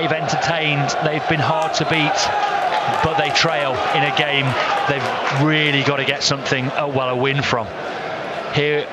they've entertained, they've been hard to beat, but they trail in a game they've really got to get something, a win from. Here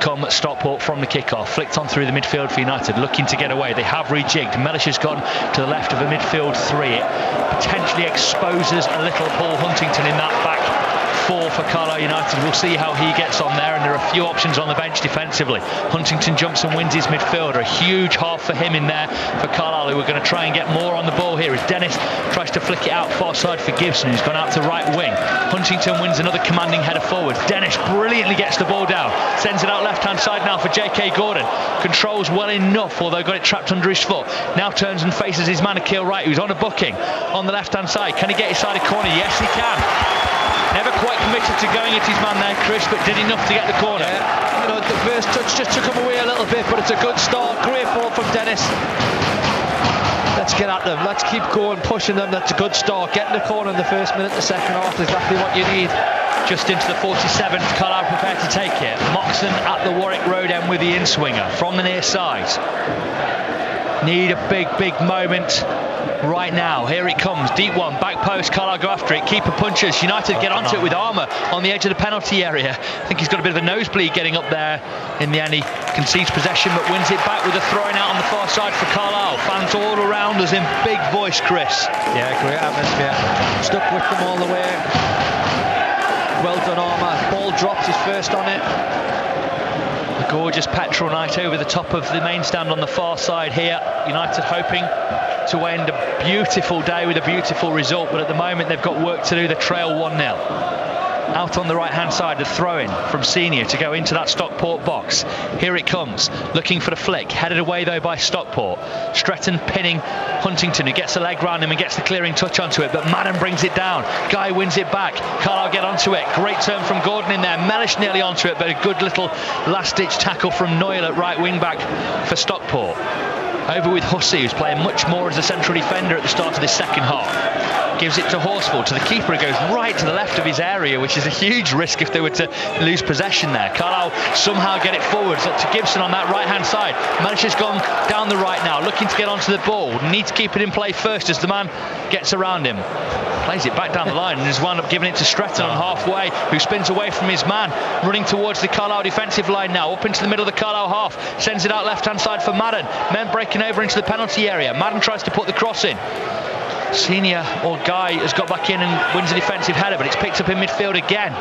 come Stockport from the kickoff, flicked on through the midfield for United, looking to get away. They have rejigged. Mellish has gone to the left of the midfield three. It potentially exposes a little Paul Huntington in that back four for Carlisle United. We'll see how he gets on there, and there are a few options on the bench defensively. Huntington jumps and wins his midfielder. A huge half for him in there for Carlisle, who are going to try and get more on the ball here as Dennis tries to flick it out far side for Gibson, who's gone out to right wing. Huntington wins another commanding header forward. Dennis brilliantly gets the ball down, sends it out left-hand side now for J.K. Gordon. Controls well enough, although got it trapped under his foot. Now turns and faces his man Akil Wright, who's on a booking on the left-hand side. Can he get inside a corner? Yes, he can. Never quite committed to going at his man there, Chris, but did enough to get the corner. Yeah, you know, the first touch just took him away a little bit, but it's a good start. Great ball from Dennis. Let's get at them. Let's keep going, pushing them. That's a good start. Getting the corner in the first minute, the second half is exactly what you need. Just into the 47th, Carlisle prepared to take it. Moxon at the Warwick Road end with the in-swinger from the near side. Need a big moment right now. Here it comes, deep one, back post. Carlisle go after it, keeper punches. United get onto it with Armour on the edge of the penalty area. I think he's got a bit of a nosebleed getting up there. In the end, he concedes possession but wins it back with a throwing out on the far side for Carlisle. Fans all around us in big voice, Chris. Yeah, great atmosphere. Stuck with them all the way. Well done, Armour. Ball drops, his first on it. A gorgeous petrol night over the top of the main stand on the far side here. United hoping to end a beautiful day with a beautiful result, but at the moment they've got work to do. They trail 1-0. Out on the right hand side, the throw-in from Senior to go into that Stockport box. Here it comes, looking for the flick, headed away though by Stockport. Stretton pinning Huntington, who gets a leg round him and gets the clearing touch onto it, but Madden brings it down. Guy wins it back. Carlisle get onto it. Great turn from Gordon in there. Mellish nearly onto it, but a good little last-ditch tackle from Noyle at right wing-back for Stockport. Over with Hussey, who's playing much more as a central defender at the start of this second half. Gives it to Horsfall, to the keeper, who goes right to the left of his area, which is a huge risk if they were to lose possession there. Carlisle somehow get it forwards, up to Gibson on that right-hand side. Mellish has gone down the right now, looking to get onto the ball. Needs to keep it in play first as the man gets around him. Plays it back down the line and has wound up giving it to Stretton on halfway, who spins away from his man, running towards the Carlisle defensive line now, up into the middle of the Carlisle half, sends it out left-hand side for Madden. Men breaking over into the penalty area. Madden tries to put the cross in. Senior, or Guy, has got back in and wins a defensive header, but it's picked up in midfield again.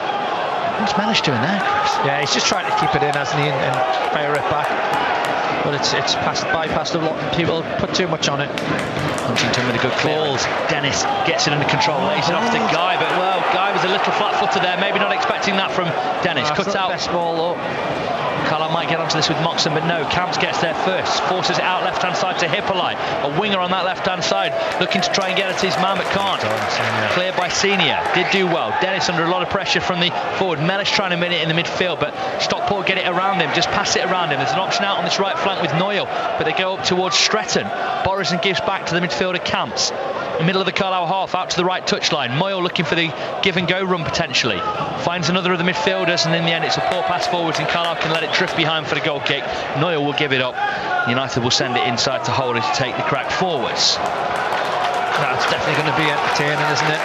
What's Mellish doing there, Chris? Yeah, he's just trying to keep it in, hasn't he, and fire it back. But it's bypassed a lot, and people put too much on it. Huntington with a good clearance. Dennis gets it under control, lays it off to Guy, but well, Guy was a little flat-footed there, maybe not expecting that from Dennis. Cut out. Best ball up. Carlisle might get onto this with Moxon, but no, Camps gets there first, forces it out left-hand side to Hippolyte, a winger on that left-hand side, looking to try and get at his man, but can't. Cleared by Senior, did do well. Dennis under a lot of pressure from the forward. Mellish trying to win it in the midfield, but Stockport get it around him, just pass it around him. There's an option out on this right flank with Noyle, but they go up towards Stretton. Borison gives back to the midfielder Camps. The middle of the Carlisle half, out to the right touchline. Moyle looking for the give-and-go run potentially. Finds another of the midfielders, and in the end it's a poor pass forwards, and Carlisle can let it drift behind for the goal kick. Noyle will give it up. United will send it inside to Holder to take the crack forwards. That's definitely going to be entertaining, isn't it?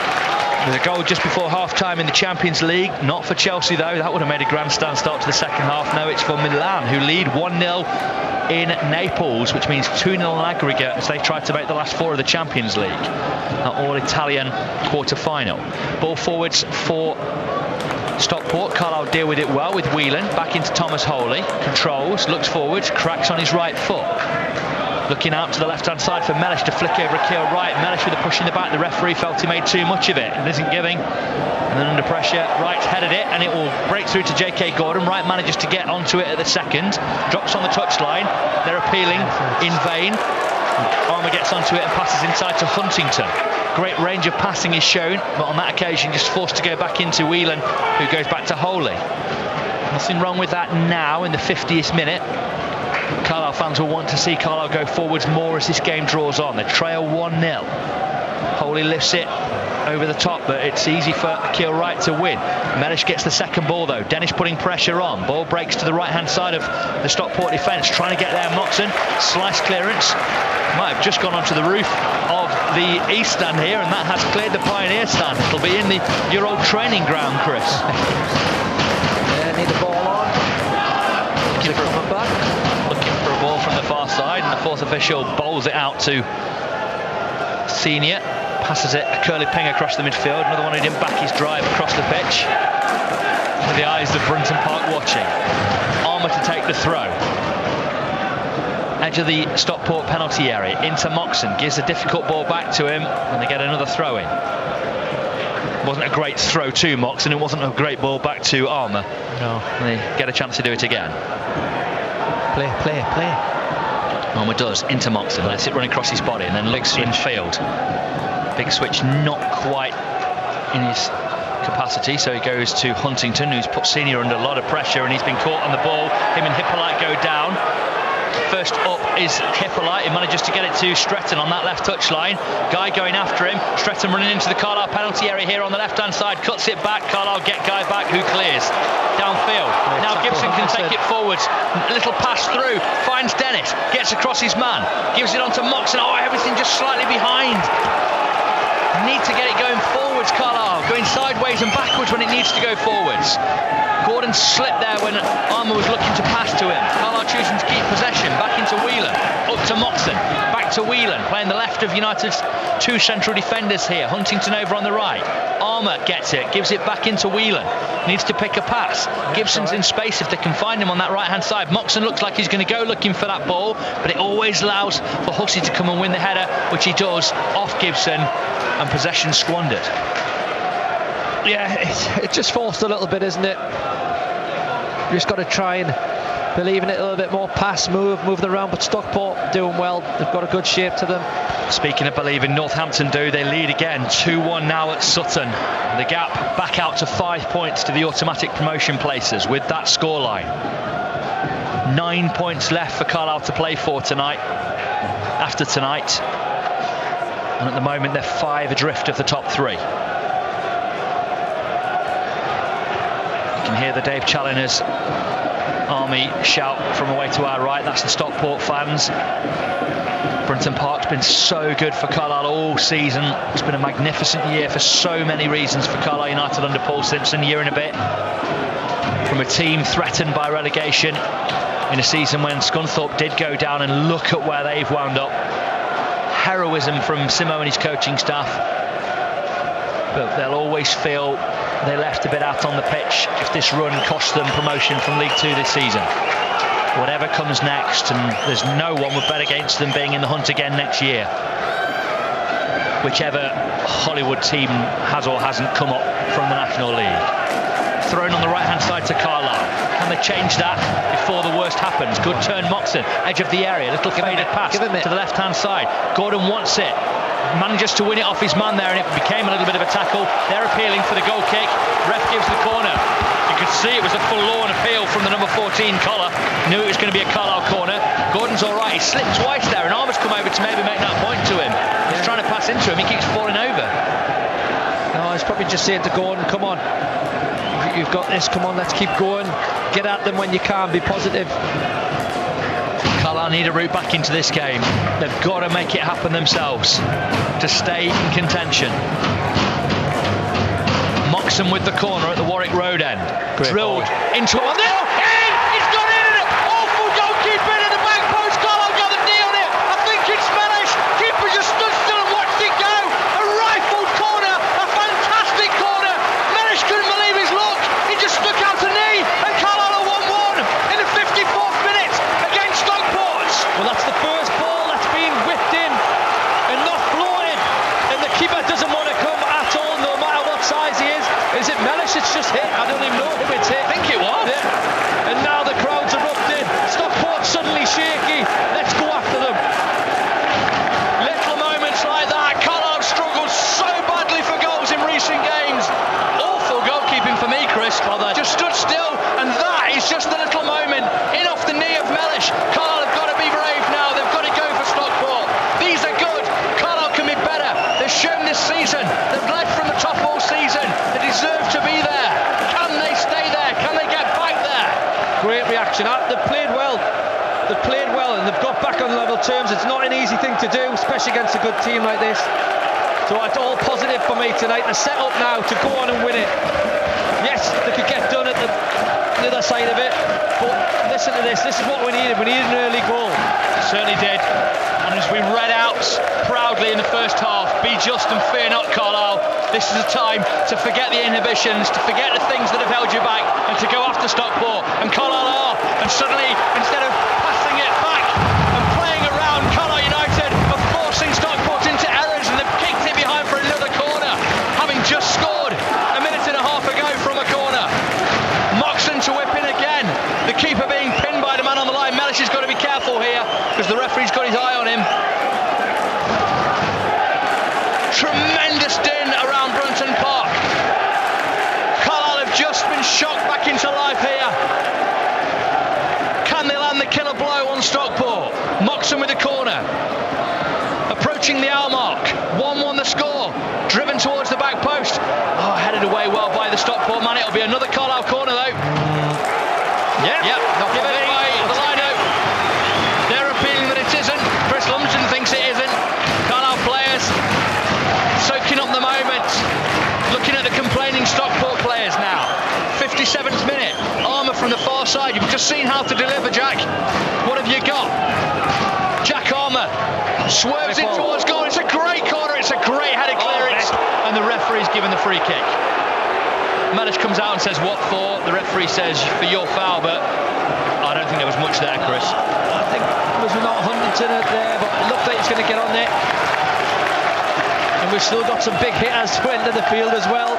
There's a goal just before half-time in the Champions League. Not for Chelsea, though. That would have made a grandstand start to the second half. No, it's for Milan, who lead 1-0 in Naples, which means 2-0 in aggregate as they try to make the last four of the Champions League. An all-Italian quarter-final. Ball forwards for Stockport. Carlisle deal with it well with Whelan. Back into Thomas Holy. Controls, looks forwards, cracks on his right foot. Looking out to the left-hand side for Mellish to flick over Akil Wright. Mellish with a push in the back. The referee felt he made too much of it and isn't giving. And then under pressure, Wright headed it, and it will break through to J.K. Gordon. Wright manages to get onto it at the second. Drops on the touchline. They're appealing in vain. Armour gets onto it and passes inside to Huntington. Great range of passing is shown, but on that occasion just forced to go back into Whelan, who goes back to Holy. Nothing wrong with that now in the 50th minute. Carlisle fans will want to see Carlisle go forwards more as this game draws on. They trail 1-0. Holy lifts it over the top, but it's easy for Kilwright to win. Mellish gets the second ball though. Dennis putting pressure on. Ball breaks to the right hand side of the Stockport defence, trying to get there. Moxon, slice clearance. Might have just gone onto the roof of the East stand here, and that has cleared the Pioneer stand. It'll be in your old training ground, Chris. Yeah, need the ball on. Looking for a ball from the far side, and the fourth official bowls it out to Senior. Passes it a curly ping across the midfield. Another one who didn't back his drive across the pitch. With the eyes of Brunton Park watching. Armour to take the throw. Edge of the Stockport penalty area. Into Moxon. Gives a difficult ball back to him. And they get another throw in. Wasn't a great throw to Moxon. It wasn't a great ball back to Armour. No. They get a chance to do it again. Play. Armour does. Into Moxon. Lets it run across his body and then looks infield. Big switch, not quite in his capacity, so he goes to Huntington, who's put Senior under a lot of pressure, and he's been caught on the ball. Him and Hippolyte go down. First up is Hippolyte. He manages to get it to Stretton on that left touchline. Guy going after him. Stretton running into the Carlisle penalty area here on the left-hand side. Cuts it back. Carlisle get Guy back, who clears downfield. Now Gibson can take it forwards. A little pass through. Finds Dennis. Gets across his man. Gives it on to Moxon. Oh, everything just slightly behind. Need to get it going forwards, Carlisle. Going sideways and backwards when it needs to go forwards. Gordon slipped there when Armour was looking to pass to him. Carlisle choosing to keep possession. Back into Whelan. Up to Moxon. Back to Whelan. Playing the left of United's two central defenders here. Huntington over on the right. Armour gets it. Gives it back into Whelan. Needs to pick a pass. Gibson's in space if they can find him on that right hand side. Moxon looks like he's going to go looking for that ball, but it always allows for Hussey to come and win the header, which he does off Gibson, and possession squandered. Yeah, it's just forced a little bit, isn't it? You just got to try and believe in it a little bit more. Pass, move them around, but Stockport doing well. They've got a good shape to them. Speaking of believing, Northampton do. They lead again, 2-1 now at Sutton. The gap back out to 5 points to the automatic promotion places with that scoreline. 9 points left for Carlisle to play for tonight. After tonight. And at the moment they're 5 adrift of the top 3. You can hear the Dave Challinger's Army shout from away to our right. That's the Stockport fans. Brunton Park's been so good for Carlisle all season. It's been a magnificent year for so many reasons for Carlisle United under Paul Simpson, year and a bit. From a team threatened by relegation in a season when Scunthorpe did go down, and look at where they've wound up. Heroism from Simo and his coaching staff, but they'll always feel they left a bit out on the pitch if this run cost them promotion from League 2 this season. Whatever comes next, and there's no one would bet against them being in the hunt again next year. Whichever Hollywood team has or hasn't come up from the National League. Thrown on the right hand side to Carlisle. Can they change that before the worst happens? Good turn, Moxon, edge of the area, little faded pass to the left hand side. Gordon wants it, manages to win it off his man there, and it became a little bit of a tackle. They're appealing for the goal kick. Ref gives the corner. You could see it was a full-lawn appeal from the number 14 collar. Knew it was going to be a Carlisle corner. Gordon's all right. He slipped twice there, and Armour's come over to maybe make that point to him. He's trying to pass into him. He keeps falling over. No, he's probably just saying to Gordon, come on, you've got this, come on, let's keep going. Get at them when you can, be positive. Carlisle need a route back into this game. They've got to make it happen themselves to stay in contention. Moxon with the corner at the Warwick Road end. Great drilled ball into one. In! It's gone in! Awful goalkeeping in the back post. Carlisle got the knee on it. I think it's Mellish. Keeper just stood still and watched it go. A rifled corner. A fantastic corner. Mellish couldn't believe his luck. He just stuck out a knee, and Carlisle are 1-1 in the 54th minute against Stockport. Well, that's the first ball that's been whipped in and not floated, and the keeper doesn't want to come at all, no matter what size he is. Is it Mellish it's just hit? I don't even know who it's hit. I think it was. Yeah. And now the crowd's erupted. Stockport suddenly shaky. Let's go after them. Little moments like that. Carlisle struggled so badly for goals in recent games. Awful goalkeeping for me, Chris. Just stood still, and that is just a little moment. In off the knee of Mellish. Carlisle have got to be brave now. They've got to go for Stockport. These are good. Carlisle can be better. They've shown this season. They've led from fans. It's not an easy thing to do, especially against a good team like this. So it's all positive for me tonight. They're set up now to go on and win it. Yes, they could get done at the other side of it, but listen to this. This is what we needed. We needed an early goal. Certainly did. And as we read out proudly in the first half, be just and fear not, Carlisle. This is a time to forget the inhibitions, to forget the things that have held you back, and to go after Stockport. And Carlisle are. And suddenly, instead of passing it back and playing around, Carlisle United are forcing Stockport into errors, and they've kicked it behind for another corner, having just scored a minute and a half ago from a corner. Moxon to whip in again. The keeper being pinned by the man on the line. Mellish has got to be careful here because the referee's got his eye on him. Tremendous din around Brunton Park. Carlisle have just been shocked back into life here. Can they land the killer blow on Stockport? Moxon with the corner. Approaching the hour mark. 1-1 the score. Driven towards the back post. Oh, headed away well by the Stockport man. It'll be another Carlisle corner though. Yep, not given away. The line out. They're appealing that it isn't. Chris Lumsden thinks it isn't. Carlisle players soaking up the moment. Looking at the complaining Stockport players now. 57th minute. Armour from the far side. You've just seen how to deliver, Jack. What have you got? Jack Armour swerves in towards goal. It's a great corner. It's a great headed clearance. And the referee's given the free kick. Mellish comes out and says, what for? The referee says, for your foul, but I don't think there was much there, Chris. I think it was not Huntington there, but it looked like he's going to get on there. And we've still got some big hitters to enter the field as well.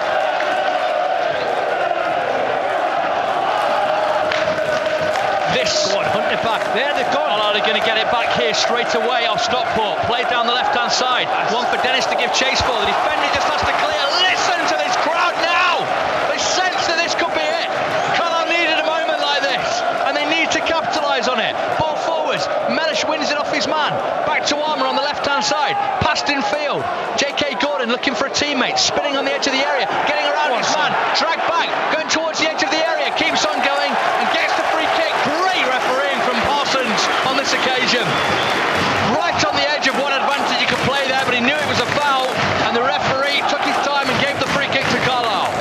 This Go on, hunt it back. There they've gone. Carlisle are going to get it back here straight away off Stockport. Played down the left-hand side. One for Dennis to give chase for. The defender just has to clear. Listen to this crowd now. They sense that this could be it. Carlisle needed a moment like this, and they need to capitalise on it. Ball forwards. Mellish wins it off his man. Back to Armour on the left-hand side. Passed in field. J.K. Gordon looking for a teammate. Spinning on the edge of the area. Getting around his man. Dragged back. Going towards the edge of the area. Keeps on going and gets the free kick. Great refereeing from Parsons on this occasion. Right on the edge of what advantage he could play there, but he knew it was a foul, and the referee took his time and gave the free kick to Carlisle.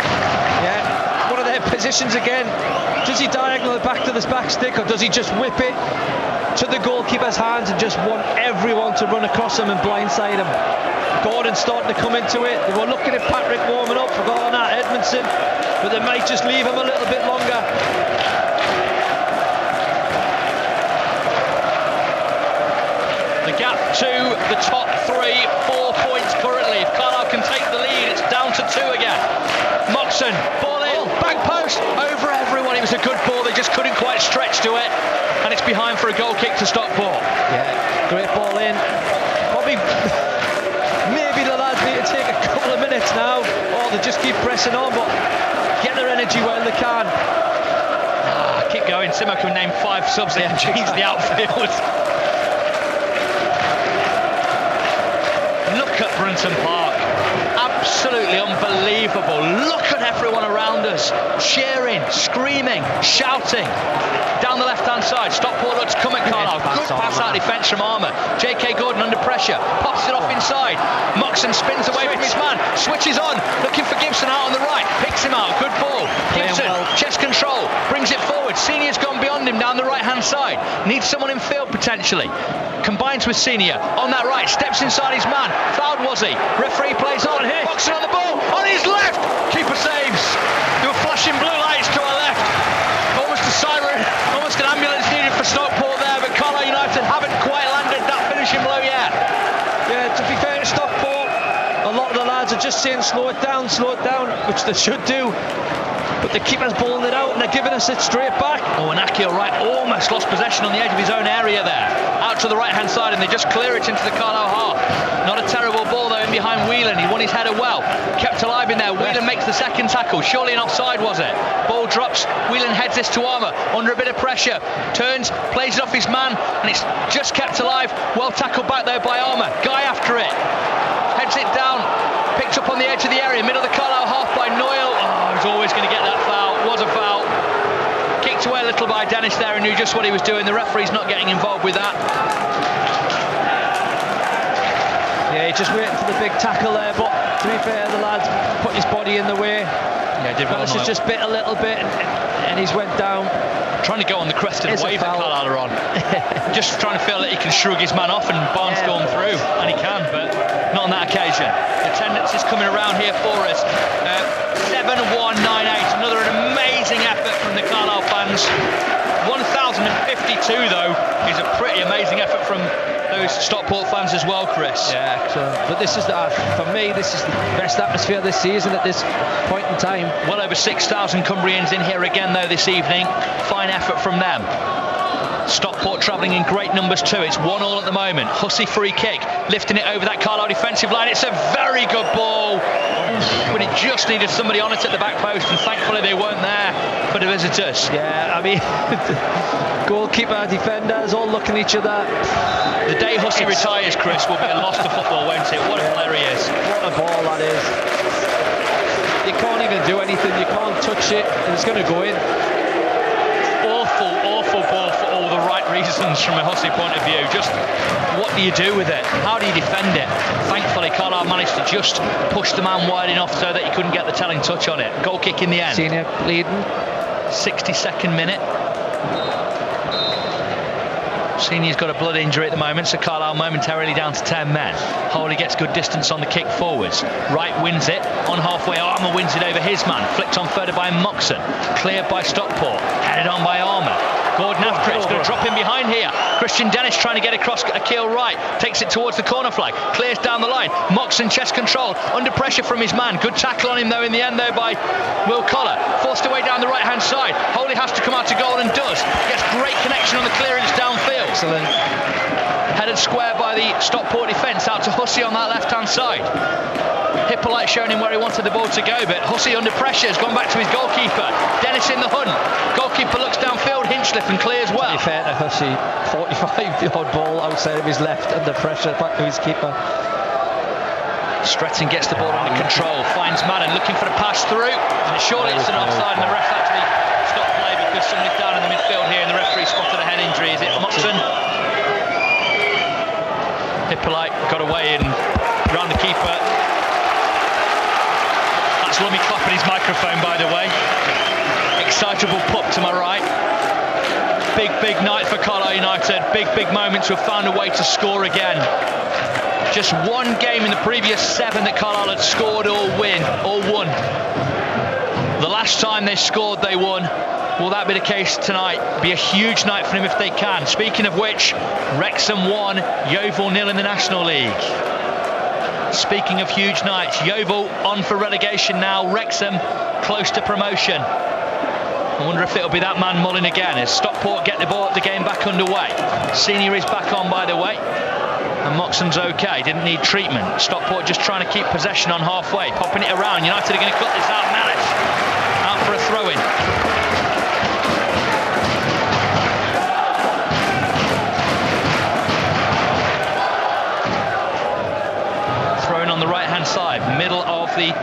Yeah, one of their positions again. Does he diagonal it back to the back stick, or does he just whip it to the goalkeeper's hands and just want everyone to run across him and blindside him? Gordon starting to come into it. They were looking at Patrick warming up, forgotten that, Edmondson, but they might just leave him a little bit longer. The gap to the top three, 4 points currently. If Carlisle can take the lead, it's down to 2 again. Moxon, ball in, back post, over everyone. It was a good ball, they just couldn't quite stretch to it. And it's behind for a goal kick to Stockport. Yeah, great ball in. Probably, maybe the lads need to take a couple of minutes now, or they just keep pressing on, but get their energy while they can. Keep going. Simo can name 5 subs that have changed the outfield. Look at Brunton Park. Absolutely unbelievable. Look at everyone around us. Cheering, screaming, shouting. Down the left-hand side, Stockport looks to come at Carlisle. Good pass out defence from Armour. J.K. Gordon under pressure. Pops it off inside. Moxon spins away from his man. Switches on. Looking for Gibson out on the right. Picks him out. Good ball. Gibson, chest control. Brings it forward. Senior's gone beyond him down the right-hand side. Needs someone in field potentially. Combines with Senior. On that right. Steps inside his man. Fouled was he? Referee plays on. Moxon on the ball. On his left. Keeper saves. There were flashing blue lights to our left. Almost a siren. Almost an ambulance needed for Stockport there, but Carlisle United haven't quite landed that finishing blow yet. Yeah, to be fair to Stockport, a lot of the lads are just saying slow it down, which they should do. But the keeper's bowling it out and they're giving us it straight back. Oh, and Akio Wright almost lost possession on the edge of his own area there. Out to the right-hand side, and they just clear it into the Carlisle half. Not a terrible ball though in behind Whelan. He won his header well. Kept alive in there. Whelan makes the second tackle. Surely an offside, was it? Ball drops. Whelan heads this to Armour. Under a bit of pressure. Turns, plays it off his man, and it's just kept alive. Well tackled back there by Armour. Guy after it. Heads it down. Picked up on the edge of the area. Middle of the Carlisle half by Noyle. Oh, he's always going to get that foul. Was a foul. Kicked away a little by Dennis there and knew just what he was doing. The referee's not getting involved with that. Yeah, just waiting for the big tackle there, but to be fair, the lad put his body in the way. Yeah, did well. He's just bit a little bit, and he's went down. Trying to go on the crest of the wave that Carlisle are on. Just trying to feel that he can shrug his man off and Barnes going through, and he can, but not on that occasion. The attendance is coming around here for us. 7-1-9-8, another amazing effort from the Carlisle fans. 1,052 though is a pretty amazing effort from those Stockport fans as well, Chris. Yeah, excellent. But this is for me, this is the best atmosphere this season at this point in time. Well over 6,000 Cumbrians in here again though this evening. Fine effort from them. Stockport travelling in great numbers too. It's 1-1 at the moment. Hussey free kick, lifting it over that Carlisle defensive line. It's a very good ball, but it just needed somebody on it at the back post, and thankfully they weren't there for the visitors. Yeah, I mean, goalkeeper, defenders, all looking at each other. The day Hussey retires, Chris, will be a loss to football, won't it? What a player he is. What a ball that is. You can't even do anything. You can't touch it, and it's going to go in. Awful ball for all the right reasons from a Hussey point of view. Just what do you do with it? How do you defend it? Thankfully, Carlisle managed to just push the man wide enough so that he couldn't get the telling touch on it. Goal kick in the end. Senior bleeding. 62nd minute. Senior's got a blood injury at the moment, so Carlisle momentarily down to 10 men. Hawley gets good distance on the kick forwards. Wright wins it on halfway. Armour wins it over his man. Flicked on further by Moxon. Cleared by Stockport. Headed on by Armour. Gordon Afkridge going to drop in behind here. Christian Dennis trying to get across Akil Wright. Takes it towards the corner flag. Clears down the line. Moxon chest control. Under pressure from his man. Good tackle on him though in the end there by Will Collar. Forced away down the right hand side. Hawley has to come out to goal and does. Gets great connection on the clearance downfield. Excellent. Headed square by the Stockport defence out to Hussey on that left hand side. Hippolyte showing him where he wanted the ball to go, but Hussey under pressure has gone back to his goalkeeper. Dennis in the hunt. Goalkeeper looks downfield, Hinchliffe, and clears well. To be fair to Hussey, 45-yard ball outside of his left under pressure back to his keeper. Stretton gets the ball under control, finds Madden looking for a pass through, and surely it's an offside, and the ref actually stopped play because somebody's down in the midfield here, and the referee spotted a head injury. Is it Moxon? Hippolyte got away and round the keeper. That's Lummy clapping his microphone, by the way. Excitable pup to my right. Big night for Carlisle United. Big moments. We've found a way to score again. Just one game in the previous 7 that Carlisle had scored or won. The last time they scored, they won. Will that be the case tonight? Be a huge night for them if they can. Speaking of which, Wrexham 1, Yeovil 0 in the National League. Speaking of huge nights, Yeovil on for relegation now. Wrexham close to promotion. I wonder if it'll be that man Mullin again as Stockport get the game back underway. Senior is back on, by the way, and Moxon's okay, didn't need treatment. Stockport just trying to keep possession on halfway, popping it around. United are going to cut this out. Malice out for a throw-in. Throw-in on the right-hand side, middle of the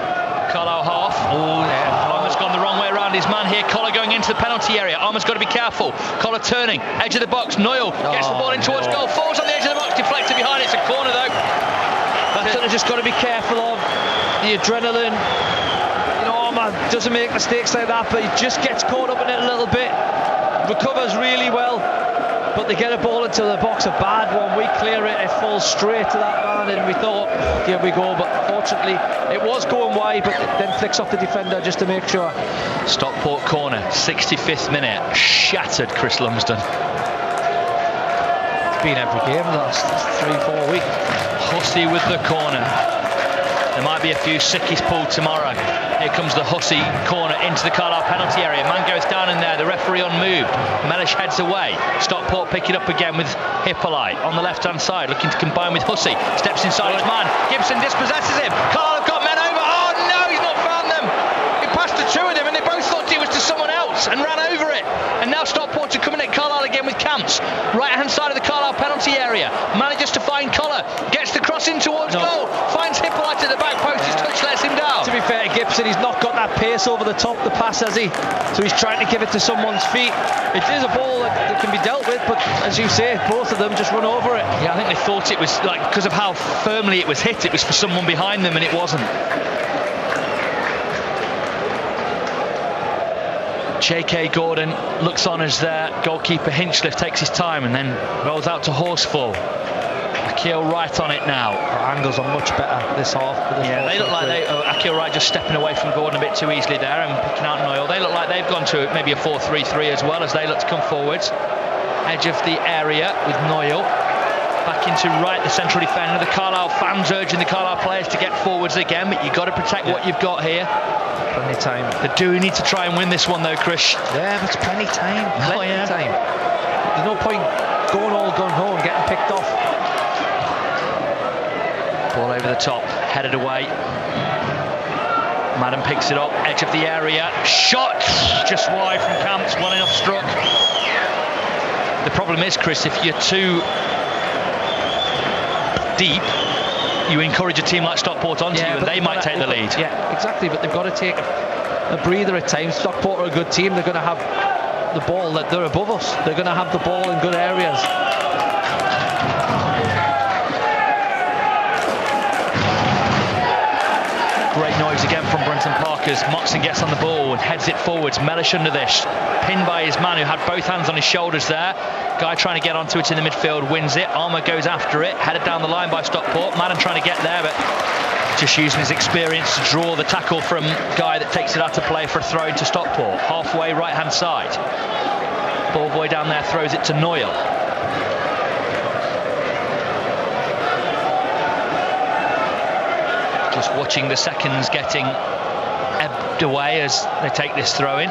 Carlisle half. Armour's gone the wrong way around his man here. Collar going into the penalty area. Armour's got to be careful. Collar turning, edge of the box. Noyle gets the ball in towards goal. Falls on the edge of the box, deflected behind. It's a corner though. That's what they've just got to be careful of. The adrenaline. You know, Armour doesn't make mistakes like that, but he just gets caught up in it a little bit. Recovers really well, but they get a ball into the box, a bad one. We clear it, it falls straight to that man, and we thought, here we go. But fortunately, it was going wide, but then flicks off the defender just to make sure. Stockport corner, 65th minute, shattered Chris Lumsden. It's been every game the last 3-4 weeks. Hussey with the corner. There might be a few sickies pulled tomorrow. Here comes the Hussey corner into the Carlisle penalty area. Man goes down in there, the referee unmoved. Mellish heads away. Stockport picking up again with Hippolyte on the left-hand side, looking to combine with Hussey. Steps inside his man. Gibson dispossesses him. Carlisle have got men over. Oh no, he's not found them. He passed the 2 of them and they both thought it was to someone else and ran over it. And now Stockport are coming at Carlisle again with Camps. Right-hand side of the Carlisle penalty area. Manages to find Collar. Gets the cross in towards goal. Finds Hippolyte at the back post. His touch lets him down. To be fair to Gibson, he's not got that pace over the top, the pass, has he? So he's trying to give it to someone's feet. It is a ball that can be dealt with, but as you say, both of them just run over it. Yeah, I think they thought it was, like, because of how firmly it was hit, it was for someone behind them, and it wasn't. J.K. Gordon looks on as their goalkeeper Hinchliffe takes his time and then rolls out to Horsfall. Akil Wright on it now. Our angles are much better this half. Yeah, they look like Akil Wright just stepping away from Gordon a bit too easily there and picking out Noyle. They look like they've gone to maybe a 4-3-3 as well as they look to come forwards. Edge of the area with Noyle. Back into Wright, the central defender. The Carlisle fans urging the Carlisle players to get forwards again, but you've got to protect what you've got here. Plenty of time. They do need to try and win this one though, Chris. Yeah, but it's plenty of time. Plenty of time. There's no point going all gung-ho and getting picked off. Ball over the top, headed away. Madden picks it up, edge of the area. Shot just wide from Camps, well enough struck. The problem is, Chris, if you're too deep, you encourage a team like Stockport onto you and they might take the lead. Yeah, exactly, but they've got to take a breather at times. Stockport are a good team. They're going to have the ball, that they're above us. They're going to have the ball in good areas. Great noise again from Brenton Parkers. Moxon gets on the ball and heads it forwards. Mellish under this, pinned by his man who had both hands on his shoulders there. Guy trying to get onto it in the midfield, wins it. Armour goes after it, headed down the line by Stockport. Madden trying to get there, but just using his experience to draw the tackle from Guy that takes it out to play for a throw into Stockport. Halfway right hand side. Ball boy down there throws it to Noyle. Just watching the seconds getting ebbed away as they take this throw in.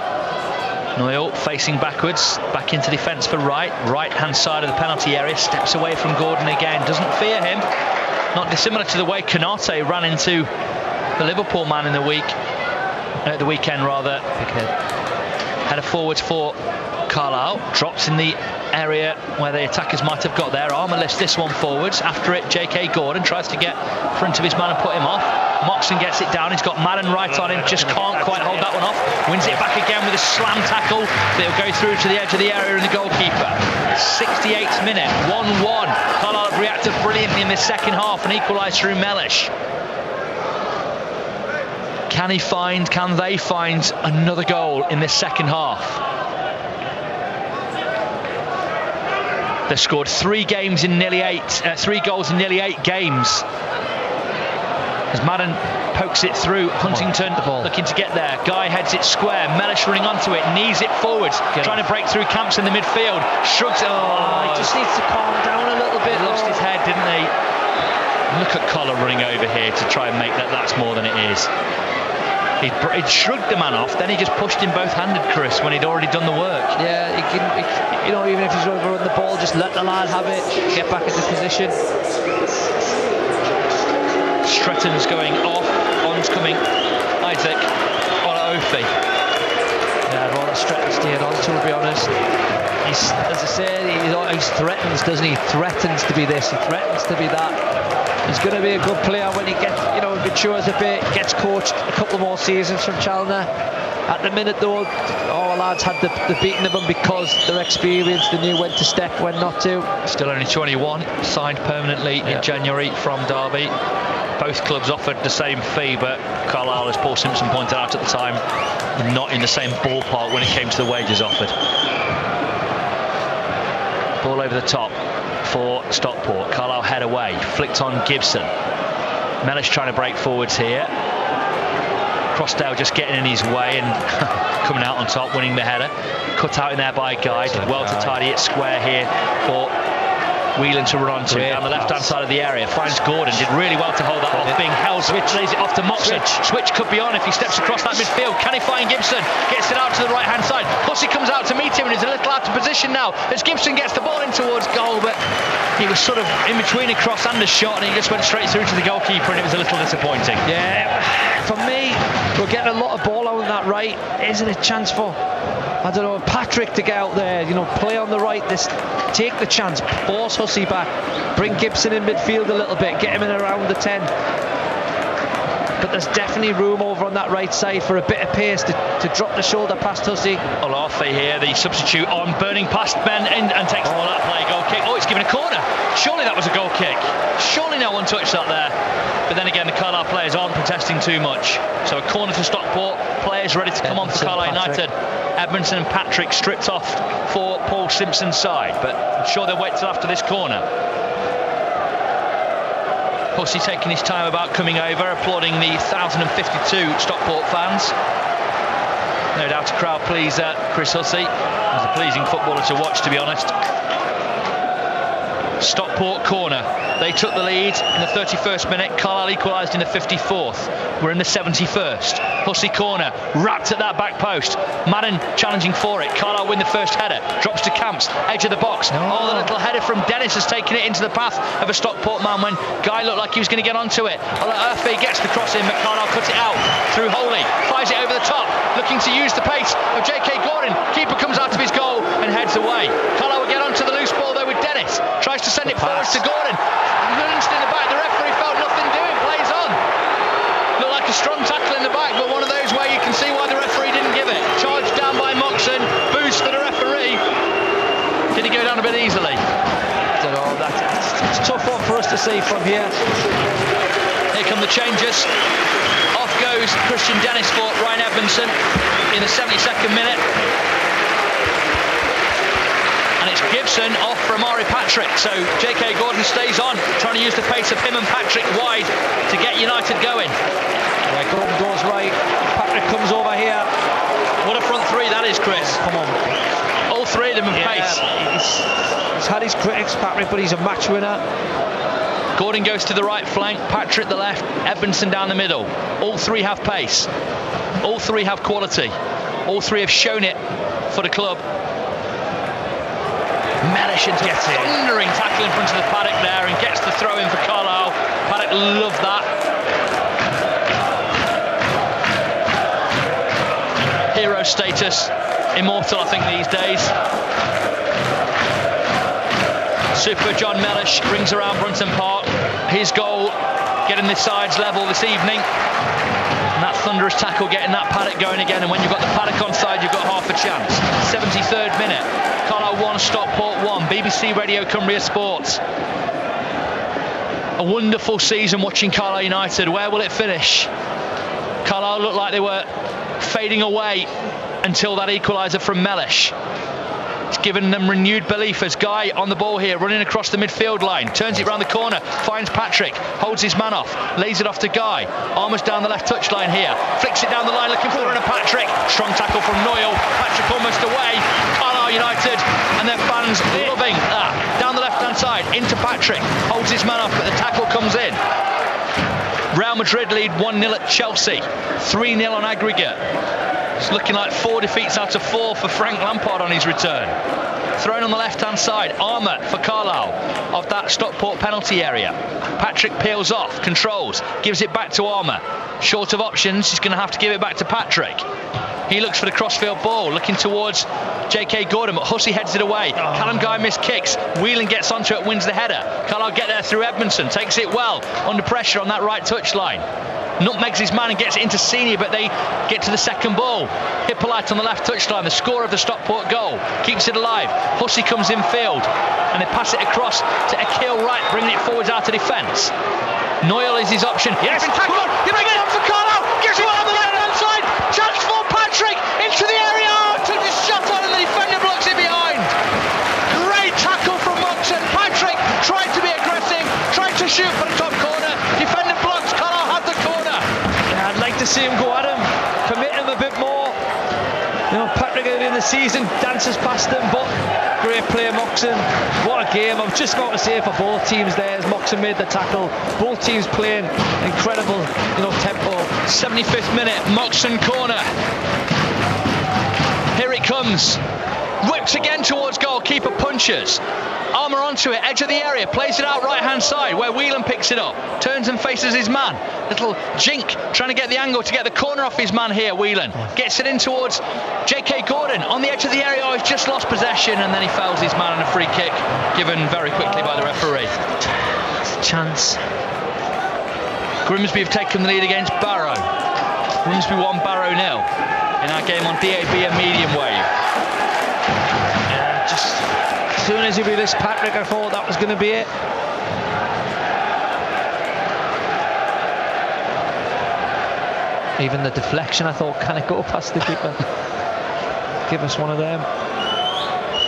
Noyle facing backwards, back into defence for Wright. Right hand side of the penalty area, steps away from Gordon again, doesn't fear him. Not dissimilar to the way Konate ran into the Liverpool man in the weekend rather. Header forwards for Carlisle, drops in the area where the attackers might have got there. Armour lifts this one forwards. After it, J.K. Gordon tries to get front of his man and put him off. Moxon gets it down. He's got Madden right on him. Just can't quite hold that one off. Wins it back again with a slam tackle. That'll go through to the edge of the area and the goalkeeper. 68th minute, 1-1. Carlisle have reacted brilliantly in this second half and equalised through Mellish. Can they find another goal in this second half? They've scored 3 goals in nearly 8 games. As Madden pokes it through, Huntington looking to get there. Guy heads it square, Mellish running onto it, knees it forwards, trying to break through Camps in the midfield. Shrugs it. He just needs to calm down a little bit. He lost his head, didn't he? Look at Collar running over here to try and make that's more than it is. He'd shrugged the man off, then he just pushed him both-handed, Chris, when he'd already done the work. Yeah, even if he's overrun the ball, just let the lad have it, get back into position. Stretton's going off, on's coming, Isaac, Olaofe. Yeah, I'd rather Stretton stayed on, to be honest. He's, as I say, he threatens, doesn't he? He threatens to be this, he threatens to be that. He's going to be a good player when he gets, matures a bit, gets coached a couple more seasons from Challoner. At the minute, though, our lads had the beating of them because they're experienced, they knew when to step, when not to. Still only 21, signed permanently in January from Derby. Both clubs offered the same fee, but Carlisle, as Paul Simpson pointed out at the time, not in the same ballpark when it came to the wages offered. Ball over the top for Stockport. Carlisle head away, flicked on Gibson. Mellish trying to break forwards here. Crossdale just getting in his way and coming out on top, winning the header. Cut out in there by Guy. Did well to tidy it square here for Whelan to run onto down the left-hand side of the area. Finds Gordon, did really well to hold that off. Being held, lays it off to Moxon. Switch could be on if he steps across that midfield. Can he find Gibson? Gets it out to the right-hand side. Hussey comes out to meet him and is a little out of position now as Gibson gets the ball in towards goal, but he was sort of in between a cross and a shot and he just went straight through to the goalkeeper and it was a little disappointing. Yeah, for me, we're getting a lot of ball out on that right. Isn't it a chance for, I don't know, Patrick to get out there, play on the right, take the chance, force Hussey back, bring Gibson in midfield a little bit, get him in around the 10. but there's definitely room over on that right side for a bit of pace to drop the shoulder past Hussey. Olafe here, the substitute on, burning past Ben and takes the ball out of play. Goal kick. Oh, it's given a corner. Surely that was a goal kick. Surely no one touched that there. But then again, the Carlisle players aren't protesting too much. So a corner for Stockport. Players ready to come on for Carlisle United. Edmondson and Patrick stripped off for Paul Simpson's side, but I'm sure they'll wait till after this corner. Hussey taking his time about coming over, applauding the 1,052 Stockport fans. No doubt a crowd pleaser, Chris Hussey. He's a pleasing footballer to watch, to be honest. Stockport corner. They took the lead in the 31st minute. Carlisle equalised in the 54th. We're in the 71st. Hussey corner, wrapped at that back post. Madden challenging for it. Carlisle win the first header. Drops to Camps, edge of the box. Oh, the little header from Dennis has taken it into the path of a Stockport man when Guy looked like he was going to get onto it. Olafe gets the cross in, but Carlisle cuts it out through Holy. Fires it over the top, looking to use the pace of J.K. Gordon. Keeper comes out of his goal and heads away. Carlisle will get onto the loose ball though with Dennis. Tries to send it forward to Gordon. Lunged in the back, the referee felt nothing doing, plays on. Looked like a strong tackle in the back, but one of those where you can see why the referee didn't give it. Charged down by Moxon, boost for the referee. Did he go down a bit easily? I don't know, it's a tough one for us to see from here. Here come the changes. Off goes Christian Dennis for Ryan Edmondson in the 72nd minute. And it's Gibson off for Amari Patrick. So J.K. Gordon stays on, trying to use the pace of him and Patrick wide to get United going. Yeah, Gordon goes right, Patrick comes over here. What a front three that is, Chris. Come on. All three of them in pace. He's had his critics, Patrick, but he's a match winner. Gordon goes to the right flank, Patrick the left, Edmondson down the middle. All three have pace. All three have quality. All three have shown it for the club. Mellish into a thundering tackle in front of the paddock there and gets the throw in for Carlisle. Paddock loved that. Hero status, immortal I think these days. Super John Mellish rings around Brunton Park. His goal getting the sides level this evening. And that thunderous tackle getting that paddock going again, and when you've got the paddock on side you've got half a chance. 73rd minute. Carlisle 1, Stockport 1. BBC Radio Cumbria Sports. A wonderful season watching Carlisle United. Where will it finish? Carlisle looked like they were fading away until that equaliser from Mellish. It's given them renewed belief as Guy on the ball here, running across the midfield line, turns it round the corner, finds Patrick, holds his man off, lays it off to Guy, Armour's down the left touchline here, flicks it down the line looking for a Patrick, strong tackle from Noyle, Patrick almost away, Carlisle United and their fans loving that, down the left hand side, into Patrick, holds his man off but the tackle comes in. Real Madrid lead 1-0 at Chelsea, 3-0 on aggregate. It's looking like 4 defeats out of 4 for Frank Lampard on his return. Thrown on the left-hand side, Armour for Carlisle of that Stockport penalty area. Patrick peels off, controls, gives it back to Armour. Short of options, he's going to have to give it back to Patrick. He looks for the crossfield ball, looking towards J.K. Gordon, but Hussey heads it away. Callum Guy missed kicks, Whelan gets onto it, wins the header. Carlisle get there through Edmondson, takes it well, under pressure on that right touchline. Nutmegs his man and gets it into Senior, but they get to the second ball. Hippolyte on the left touchline, the scorer of the Stockport goal, keeps it alive. Hussey comes in field and they pass it across to Akil Wright, bringing it forwards out of defence. Noyle is his option. Yes, tackled. You bring it up for Carlisle. Gives it on the left hand side. Chance for Patrick into the area. Took the shot on and the defender blocks it behind. Great tackle from Moxon. Patrick tried to be aggressive, tried to shoot for the top corner. Defender blocks. Carlisle had the corner. Yeah, I'd like to see him go at him, commit him a bit more. You know, Patrick early in the season dances past him, but great play, Moxon. What a game. I'm just going to say for both teams there as Moxon made the tackle. Both teams playing incredible, tempo. 75th minute, Moxon corner. Here it comes. Whips again towards goal, keeper punches. Armour onto it, edge of the area, plays it out right hand side where Whelan picks it up, turns and faces his man. Little jink trying to get the angle to get the corner off his man here. Whelan gets it in towards J.K. Gordon on the edge of the area. Oh, he's just lost possession and then he fouls his man on a free kick given very quickly by the referee. Chance. Grimsby have taken the lead against Barrow. Grimsby 1, Barrow 0 in our game on DAB and medium wave. Yeah, just as soon as he released Patrick, I thought that was going to be it. Even the deflection, I thought, can it go past the keeper? Give us one of them.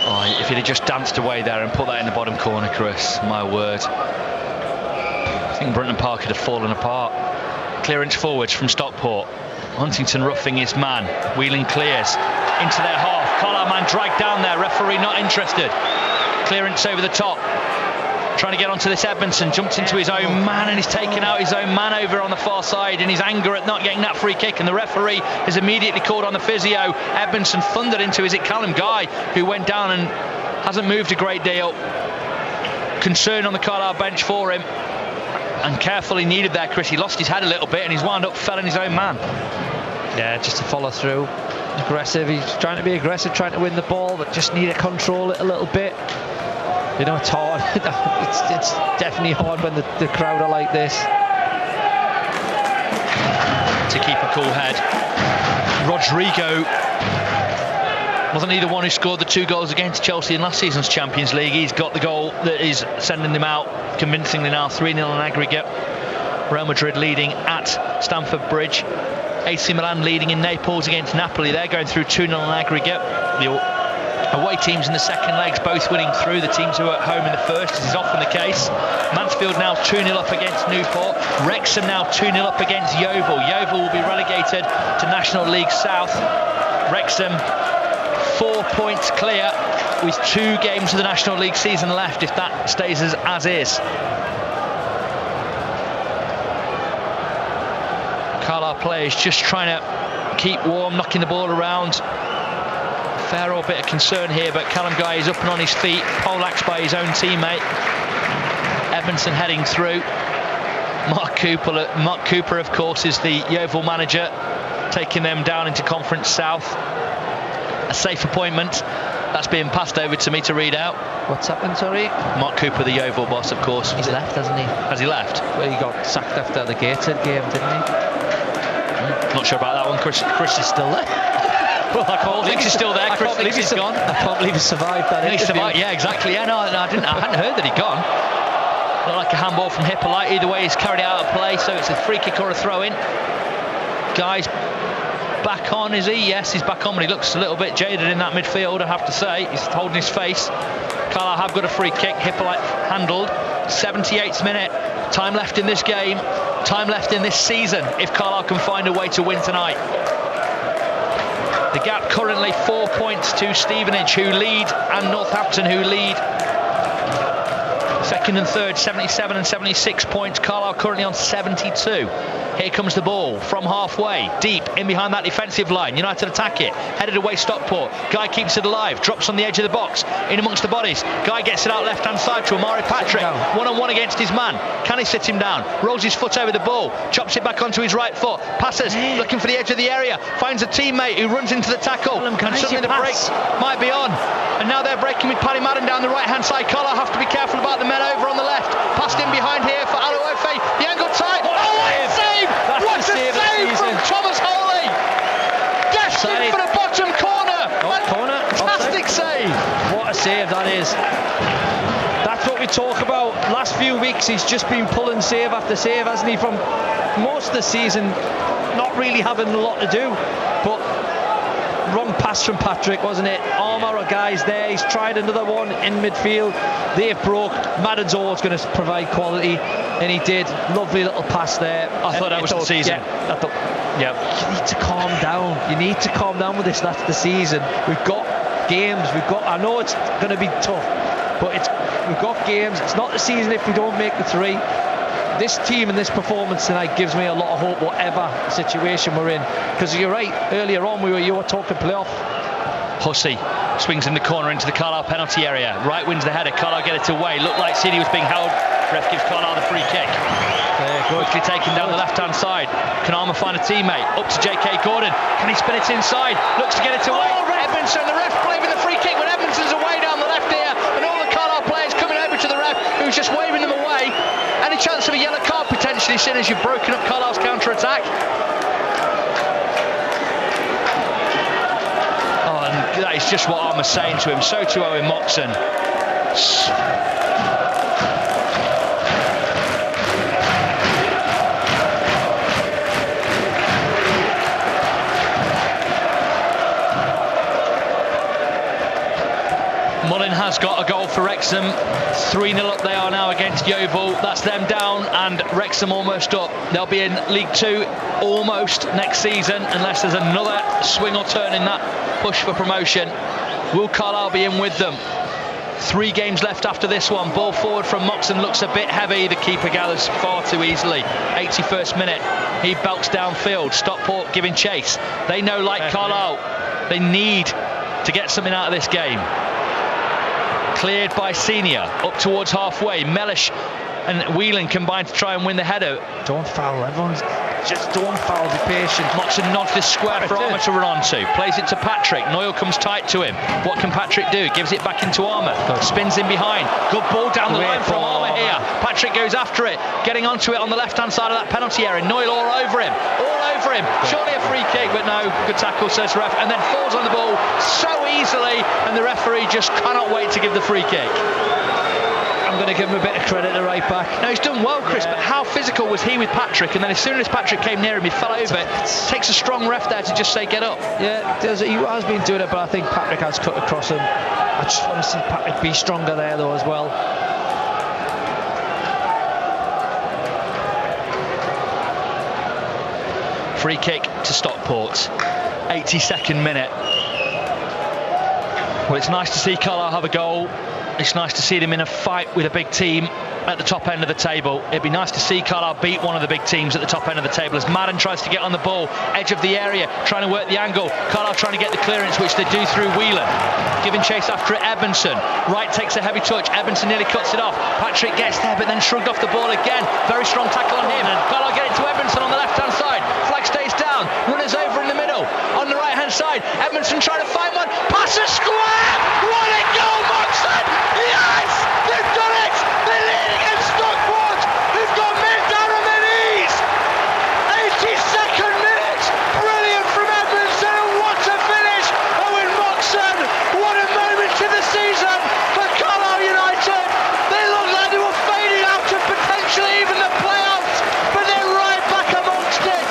Oh, if he'd have just danced away there and put that in the bottom corner, Chris, my word. I think Brunton Park would have fallen apart. Clearance forwards from Stockport. Huntington roughing his man. Wheeling clears into their half. Carlisle man dragged down there. Referee not interested. Clearance over the top. Trying to get onto this Edmondson. Jumped into his own man and he's taken out his own man over on the far side in his anger at not getting that free kick. And the referee has immediately called on the physio. Edmondson thundered into, is it Callum Guy, who went down and hasn't moved a great deal. Concern on the Carlisle bench for him. And carefully needed there, Chris. He lost his head a little bit and he's wound up felling his own man. Yeah, just to follow through. Aggressive. He's trying to be aggressive, trying to win the ball, but just need to control it a little bit. You know, it's hard. it's definitely hard when the crowd are like this. To keep a cool head. Rodrigo wasn't he the one who scored the 2 goals against Chelsea in last season's Champions League? He's got the goal that is sending them out convincingly now, 3-0 in aggregate. Real Madrid leading at Stamford Bridge. AC Milan leading in Naples against Napoli. They're going through 2-0 in aggregate. The away teams in the second legs both winning through. The teams who are at home in the first, as is often the case. Mansfield now 2-0 up against Newport. Wrexham now 2-0 up against Yeovil. Yeovil will be relegated to National League South. Wrexham 4 points clear with 2 games of the National League season left if that stays as is. Carlisle players just trying to keep warm, knocking the ball around. Fair old bit of concern here, but Callum Guy is up and on his feet, poleaxed by his own teammate. Edmondson heading through. Mark Cooper, of course, is the Yeovil manager, taking them down into Conference South. A safe appointment. That's being passed over to me to read out. What's happened, sorry? Mark Cooper, the Yeovil boss, of course. He's left, hasn't he? Has he left? Well, he got sacked after the Gateshead game, didn't he? Not sure about that one. Chris is still there. Well, I can't believe he's still there. Chris believes he's gone. I can't believe he survived that interview. He survived, yeah, exactly. Yeah, no, I hadn't heard that he'd gone. Looked like a handball from Hippolyte. Either way, he's carried out of play, so it's a free kick or a throw-in. Guy's back on, is he? Yes, he's back on, but he looks a little bit jaded in that midfield, I have to say. He's holding his face. Carlisle have got a free kick. Hippolyte handled. 78th minute. Time left in this game. Time left in this season if Carlisle can find a way to win tonight. The gap currently 4 points to Stevenage, who lead, and Northampton, who lead. Second and third, 77 and 76 points. Carlisle currently on 72. Here comes the ball from halfway, deep in behind that defensive line. United attack it, headed away Stockport. Guy keeps it alive, drops on the edge of the box, in amongst the bodies. Guy gets it out left-hand side to Amari Patrick. One-on-one against his man. Can he sit him down? Rolls his foot over the ball, chops it back onto his right foot. Passes, looking for the edge of the area. Finds a teammate who runs into the tackle. And suddenly the break might be on. And now they're breaking with Paddy Madden down the right-hand side. Carlisle have to be careful about the men over on the left. Passed in behind here for Aluofe. The angle tight. What a save! What a save from Thomas Holy! Destined for the bottom corner. Fantastic save. What a save that is. That's what we talk about. Last few weeks he's just been pulling save after save, hasn't he, from most of the season, not really having a lot to do. But wrong pass from Patrick, wasn't it? Armour guys there. He's tried another one in midfield. They've broke. Madden's always going to provide quality, and he did. Lovely little pass there. I thought that was the season. Yeah. You need to calm down. You need to calm down with this. That's the season. We've got games. I know it's going to be tough, but we've got games. It's not the season if we don't make the 3. This team and this performance tonight gives me a lot of hope, whatever situation we're in. Because you're right, earlier on you were talking playoff. Hussey swings in the corner into the Carlisle penalty area. Right wins the header. Carlisle get it away. Looked like City was being held. Ref gives Carlisle the free kick. Quickly taken down the left-hand side. Can Armour find a teammate? Up to J.K. Gordon. Can he spin it inside? Looks to get it away. Edmondson, the ref waving the free kick when Edmondson's away down the left here. And all the Carlisle players coming over to the ref, who's just waving them away. Any chance of a yellow card potentially finally, seeing as you've broken up Carlisle's counter-attack. Oh, and that is just what Armour's saying to him. So to Owen Moxon. Mullin has got a goal for Wrexham. 3-0 up they are now against Yeovil. That's them down and Wrexham almost up. They'll be in League Two almost next season unless there's another swing or turn in that push for promotion. Will Carlisle be in with them? 3 games left after this one. Ball forward from Moxon looks a bit heavy. The keeper gathers far too easily. 81st minute. He belts downfield. Stockport giving chase. They know, like Carlisle, they need to get something out of this game. Cleared by Senior, up towards halfway. Mellish and Whelan combine to try and win the header. Don't foul, everyone's just don't foul, be patient. Moxon nods this square for Armour to run onto. Plays it to Patrick. Noyle comes tight to him. What can Patrick do? Gives it back into Armour. Spins in behind. Good ball down the line from Armour here. Patrick goes after it. Getting onto it on the left-hand side of that penalty area. Noyle all over him. Surely a free kick, but no. Good tackle, says the ref. And then falls on the ball so easily, and the referee just cannot wait to give the free kick. I'm going to give him a bit of credit to right back. No, he's done well, Chris, but how physical was he with Patrick? And then as soon as Patrick came near him, he fell over. It takes a strong ref there to just say, get up. Yeah, he has been doing it, but I think Patrick has cut across him. I just want to see Patrick be stronger there, though, as well. Free kick to Stockport. 82nd minute. Well, it's nice to see Carlisle have a goal. It's nice to see them in a fight with a big team at the top end of the table. It'd be nice to see Carlisle beat one of the big teams at the top end of the table as Madden tries to get on the ball, edge of the area, trying to work the angle. Carlisle trying to get the clearance, which they do through Whelan. Giving chase after it, Edmondson. Wright takes a heavy touch. Edmondson nearly cuts it off. Patrick gets there, but then shrugged off the ball again. Very strong tackle on him. Carlisle get it to Edmondson on the left-hand side. Flag stays down. Runners over in the middle. On the right-hand side, Edmondson trying to find one. Pass a square! What a goal, Moxon! Yes! They've done it! They lead against Stockport, who've got men down on their knees! 82nd minute! Brilliant from Edmondson, and what a finish! Owen Moxon! What a moment to the season for Carlisle United! They look like they were fading out of potentially even the playoffs, but they're right back amongst it!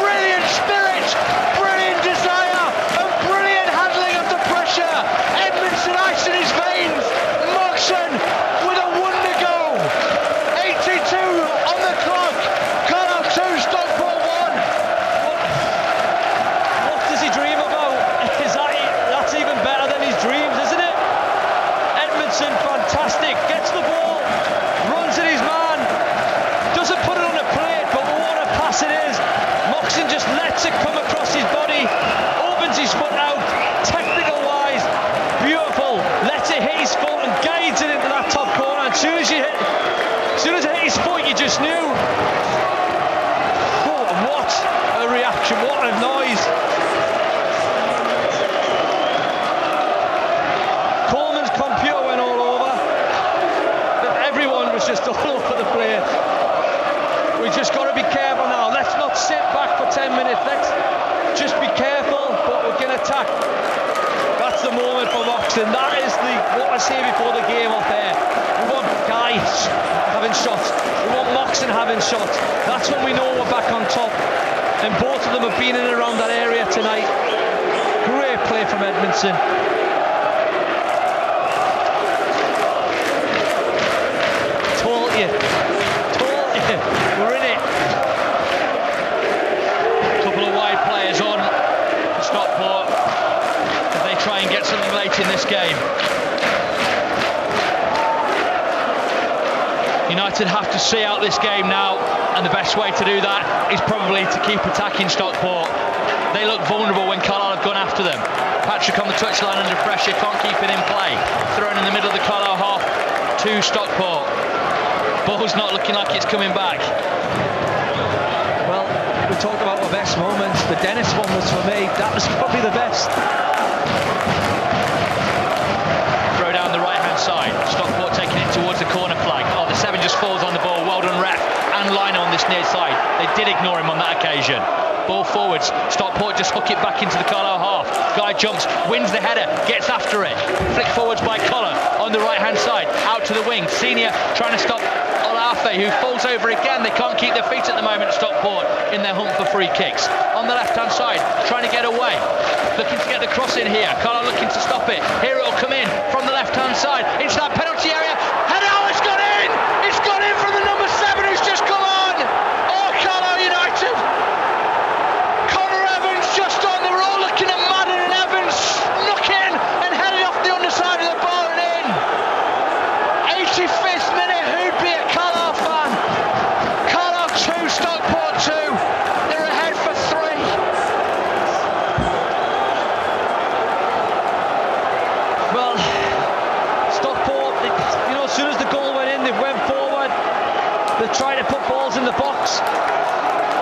Brilliant spirit, brilliant desire, and brilliant handling under pressure! Edmondson ice in his veins! Moxon with a wonder goal. 82 on the clock. Carlisle 2, Stockport 1. What does he dream about? That's even better than his dreams, isn't it? Edmondson, fantastic. Gets the ball, runs at his man, doesn't put it on a plate, but what a pass it is. Moxon just lets it come across his body, opens his foot out, technical wise, beautiful. Lets it hit his foot and guides it into that top corner. As soon as it hit his foot, you just knew. Oh, what a reaction, what a noise. Coleman's computer went all over. Everyone was just all over the place. We just got to be careful now. Let's not sit back for 10 minutes. Let's just be careful, but we can attack. That's the moment for Moxon. That is what I say before the game off there. We want guys having shots. We want Moxon having shots. That's when we know we're back on top. And both of them have been in and around that area tonight. Great play from Edmondson. Told you. We're in it. Couple of wide players on for Stockport as they try and get something late in this game. United have to see out this game now, and the best way to do that is probably to keep attacking Stockport. They look vulnerable when Carlisle have gone after them. Patrick on the touchline under pressure, can't keep it in play. Thrown in the middle of the Carlisle half to Stockport. Ball's not looking like it's coming back. Well, we talked about the best moments. The Dennis one was, for me, that was probably the best. Throw down the right-hand side. Stockport taking it towards the corner flag. Oh, the 7 just falls on the ball. Well done, ref. And line on this cross near side. They did ignore him on that occasion. Ball forwards, Stockport just hook it back into the Carlisle half. Guy jumps, wins the header, gets after it. Flick forwards by Collar on the right hand side, out to the wing. Senior trying to stop Olafe, who falls over again. They can't keep their feet at the moment, Stockport, in their hunt for free kicks. On the left hand side, trying to get away, looking to get the cross in here. Carlisle looking to stop it. Here it'll come in from the left hand side into that penalty area. Header, oh, it's gone in! It's gone in from the number 7 who's just come on! Oh, Carlisle United! Just on, they were all looking at Madden, and Evans snuck in and headed off the underside of the bar and in. 85th minute, who'd be a Carlisle fan? Carlisle 2, Stockport 2. They're ahead for 3. Well, Stockport, as soon as the goal went in, they went forward. They've tried to put balls in the box.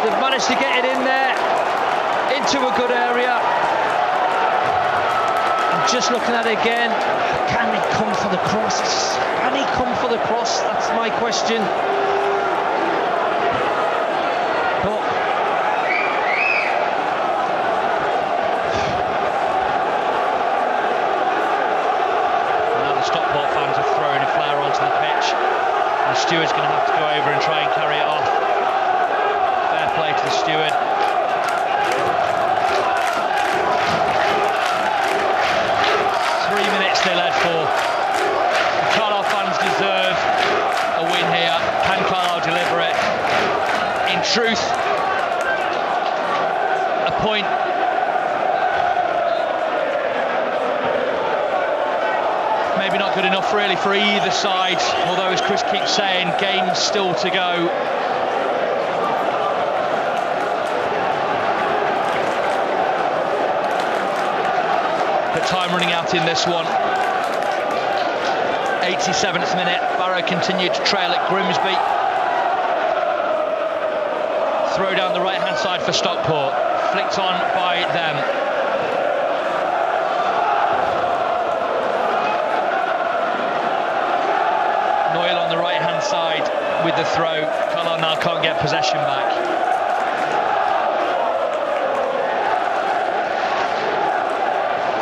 They've managed to get it in there. Into a good area. I'm just looking at it again. Can he come for the cross? Can he come for the cross? That's my question. But now the Stockport fans are throwing a flare onto the pitch. The steward's going to have to go over and try and carry it off. Fair play to the steward. They led for. The Carlisle fans deserve a win here. Can Carlisle deliver it? In truth, a point. Maybe not good enough really for either side, although as Chris keeps saying, game's still to go. But time running out in this one. 87th minute, Barrow continued to trail at Grimsby. Throw down the right hand side for Stockport, flicked on by them. Noyle on the right hand side with the throw. Carlisle now can't get possession back.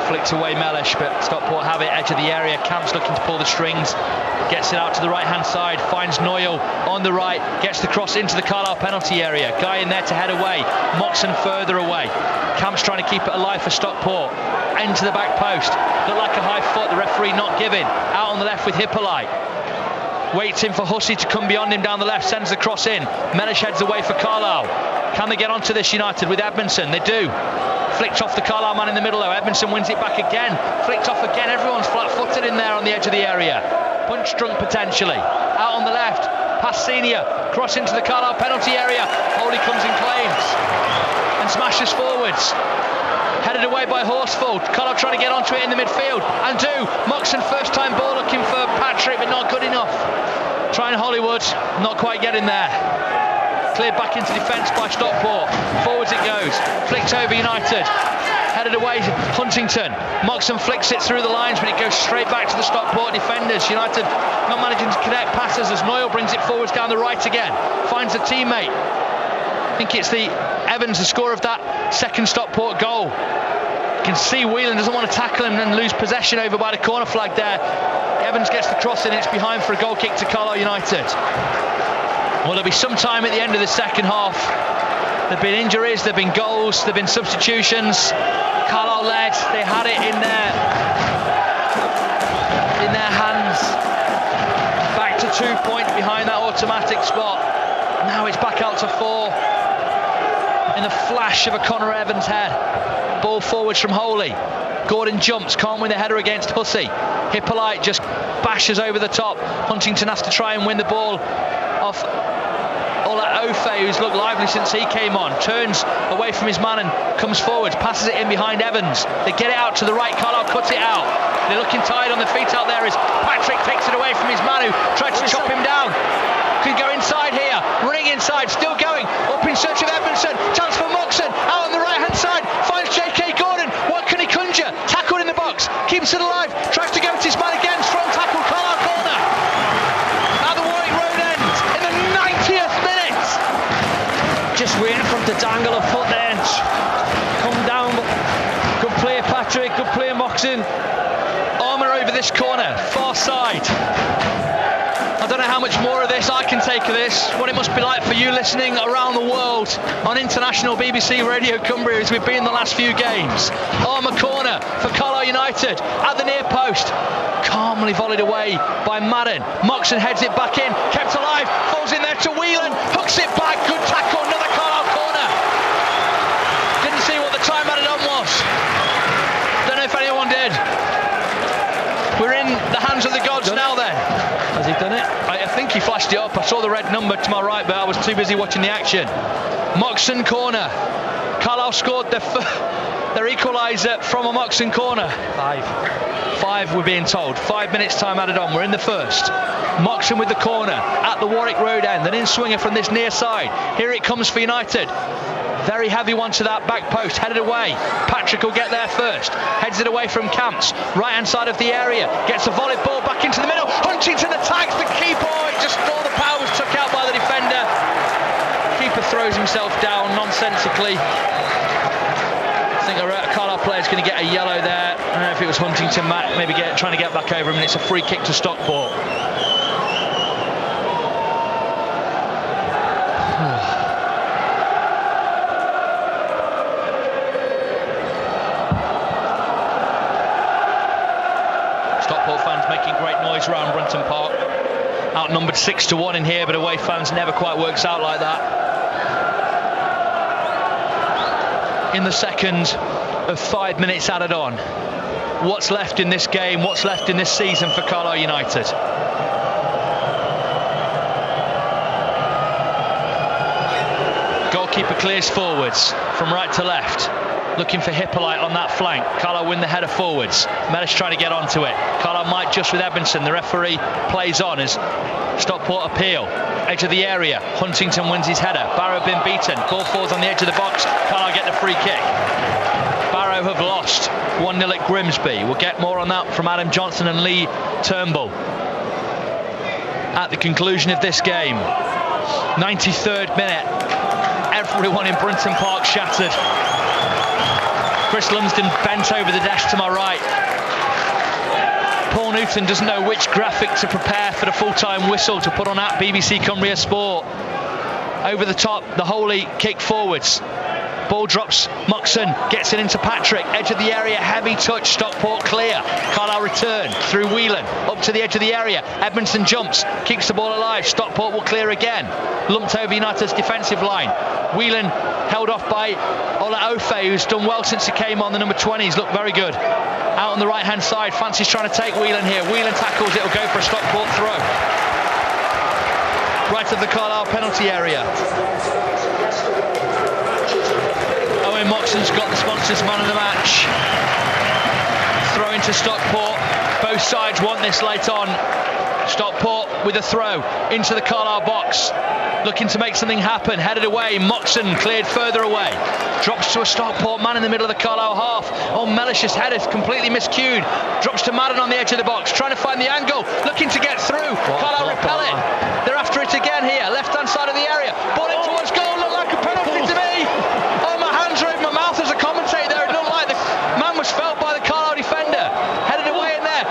Flicked away Mellish, but Stockport have it, edge of the area. Camp's looking to pull the strings, gets it out to the right hand side, finds Noyle on the right, gets the cross into the Carlisle penalty area. Guy in there to head away, Moxon further away. Camp's trying to keep it alive for Stockport, into the back post. Looked like a high foot, the referee not giving. Out on the left with Hippolyte. Waits in for Hussey to come beyond him down the left, sends the cross in. Mellish heads away for Carlisle. Can they get onto this United with Edmondson? They do. Flicked off the Carlisle man in the middle though. Edmondson wins it back again. Flicked off again. Everyone's flat-footed in there on the edge of the area. Punch drunk potentially. Out on the left. Past Senior. Cross into the Carlisle penalty area. Holy comes in claims. And smashes forwards. Headed away by Horsford. Carlisle trying to get onto it in the midfield. And do. Moxon first time ball looking for Patrick, but not good enough. Trying Hollywood. Not quite getting there. Cleared back into defence by Stockport. Forwards it goes. Flicked over United. Headed away Huntington. Moxon flicks it through the lines, but it goes straight back to the Stockport defenders. United not managing to connect passes as Noyle brings it forwards down the right again. Finds a teammate. I think it's Evans, the scorer of that second Stockport goal. You can see Whelan doesn't want to tackle him and lose possession over by the corner flag there. Evans gets the cross in, it's behind for a goal kick to Carlisle United. Well, there'll be some time at the end of the second half. There have been injuries, there have been goals, there have been substitutions. Carlisle led, they had it in their hands. Back to 2 points behind that automatic spot. Now it's back out to 4. In the flash of a Connor Evans head. Ball forwards from Holy. Gordon jumps, can't win the header against Hussey. Hippolyte just bashes over the top. Huntington has to try and win the ball off Ofe, who's looked lively since he came on. Turns away from his man and comes forward, passes it in behind Evans. They get it out to the right, Carlisle cuts it out. They're looking tired on the feet out there as Patrick takes it away from his man who tried to chop him down. Could go inside here, running inside, still going, up in search of Edmondson. Chance for Moxon, out on the right hand side, finds JK Gordon. What can he conjure? Tackled in the box, keeps it alive, tries to go to his man again, strong tackle, Carlisle corner. At the Warwick Road end, in the 90th minute, waiting for him to dangle a foot there and come down. But good play, Patrick. Good play, Moxon. Armour over this corner, far side. I don't know how much more of this I can take of this. What it must be like for you listening around the world on international BBC Radio Cumbria as we've been the last few games. Armour corner for Carlisle United at the near post. Calmly volleyed away by Madden. Moxon heads it back in, kept alive, falls in there to Whelan, hooks it back, good tackle, another Carlisle corner. Didn't see what the time added on was. Don't know if anyone did. We're in the hands of the gods now then. Has he done it? I think he flashed it up. I saw the red number to my right, but I was too busy watching the action. Moxon corner. Carlisle scored their equaliser from a Moxon corner. Five, we're being told. 5 minutes time added on. We're in the first. Moxon with the corner at the Warwick Road end. An in-swinger from this near side. Here it comes for United. Very heavy one to that back post, headed away. Patrick will get there first, heads it away from Camps, right hand side of the area, gets a volley ball back into the middle. Huntington attacks the keeper, just all the power was took out by the defender. Keeper throws himself down nonsensically. I think a Carlisle player's going to get a yellow there. I don't know if it was Huntington, maybe trying to get back over him, and it's a free kick to Stockport. Around Brunton Park, outnumbered 6-1 in here, but away fans never quite works out like that. In the second of 5 minutes added on, what's left in this game, what's left in this season for Carlisle United? Goalkeeper clears forwards from right to left, looking for Hippolyte on that flank. Carlisle win the header forwards. Mellish trying to get onto it. Carlisle might just with Edmondson. The referee plays on as Stockport appeal. Edge of the area. Huntington wins his header. Barrow been beaten. Ball falls on the edge of the box. Carlisle get the free kick. Barrow have lost 1-0 at Grimsby. We'll get more on that from Adam Johnson and Lee Turnbull at the conclusion of this game. 93rd minute. Everyone in Brunton Park shattered. Chris Lumsden bent over the desk to my right. Paul Newton doesn't know which graphic to prepare for the full-time whistle to put on at BBC Cumbria Sport. Over the top, the Holy kick forwards. Ball drops, Moxon gets it into Patrick. Edge of the area, heavy touch, Stockport clear. Carlisle return through Whelan, up to the edge of the area. Edmondson jumps, keeps the ball alive. Stockport will clear again. Lumped over United's defensive line. Whelan held off by Ola Ofe, who's done well since he came on. The number 20, he's looked very good. Out on the right hand side, Fancy's trying to take Whelan here. Whelan tackles, it'll go for a Stockport throw. Right of the Carlisle penalty area. Owen Moxon's got the sponsors man of the match. Throw into Stockport. Both sides want this late on. Stockport with a throw into the Carlisle box. Looking to make something happen. Headed away. Moxon cleared further away. Drops to a Stockport man in the middle of the Carlisle half. Oh, Mellish's header is completely miscued. Drops to Madden on the edge of the box. Trying to find the angle. Looking to get through. Carlisle repel it. They're after it again here. Left hand side of the area. Ball in towards goal. Looked like a penalty to me. Oh, my hands are over my mouth as a commentator there. It looked like the man was felt by the Carlisle defender. Headed away in there.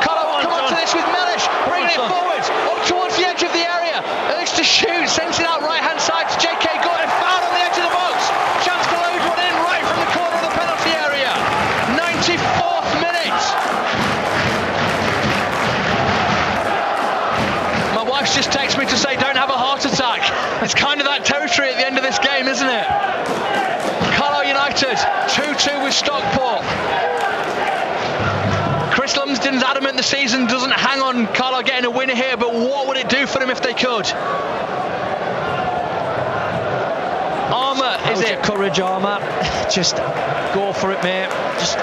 Carlisle will come on to this with Mellish. Bringing it forwards. Up towards the edge of the area. Looks to shoot. Sends it out right hand side to JK Gordon. Foul on the edge of the box. Chance to load one in right from the corner of the penalty area. 94th minute. My wife's just texted me to say don't have a heart attack. It's kind of that territory at the end of this game, isn't it? Carlisle United 2-2 with Stockport. Chris Lumsden's adamant the season doesn't hang on Carlisle getting a winner here, but what would it do for them if they could? Armour, is it? Courage, Armour. Just go for it, mate. Just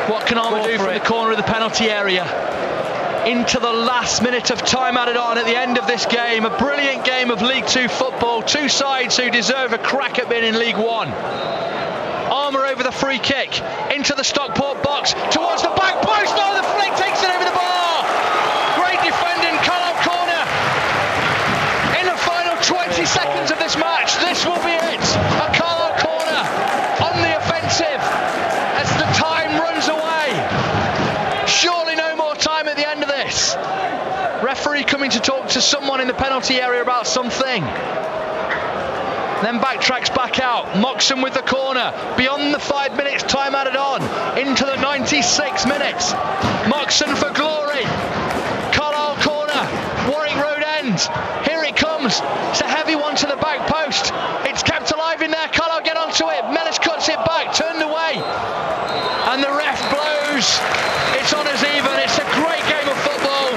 what can Armour do from the corner of the penalty area? Into the last minute of time added on at the end of this game. A brilliant game of League 2 football. Two sides who deserve a crack at being in League 1. Armour over the free kick into the Stockport box towards the back post. Oh, the flick takes it over the bar. Great defending, Carlisle corner. In the final 20 90 seconds of this match. This will be it. A Carlisle corner on the offensive as the time runs away. Surely no more time at the end of this. Referee coming to talk to someone in the penalty area about something. Then backtracks back out. Moxon with the corner. Beyond the 5 minutes time added on. Into the 96 minutes. Moxon for glory. Carlisle corner. Warwick Road end. Here it comes. It's a heavy one to the back post. It's kept alive in there. Carlisle get onto it. Mellis cuts it back. Turned away. And the ref blows. It's on as even. It's a great game of football.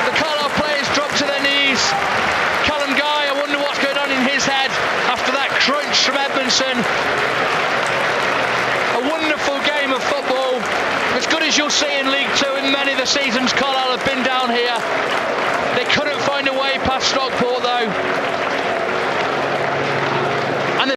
The Carlisle players drop to their knees. Callum Guy, I wonder what's going on in his head after that crunch from Edmondson. A wonderful game of football, as good as you'll see in League Two in many of the seasons Carlisle have been down here. They couldn't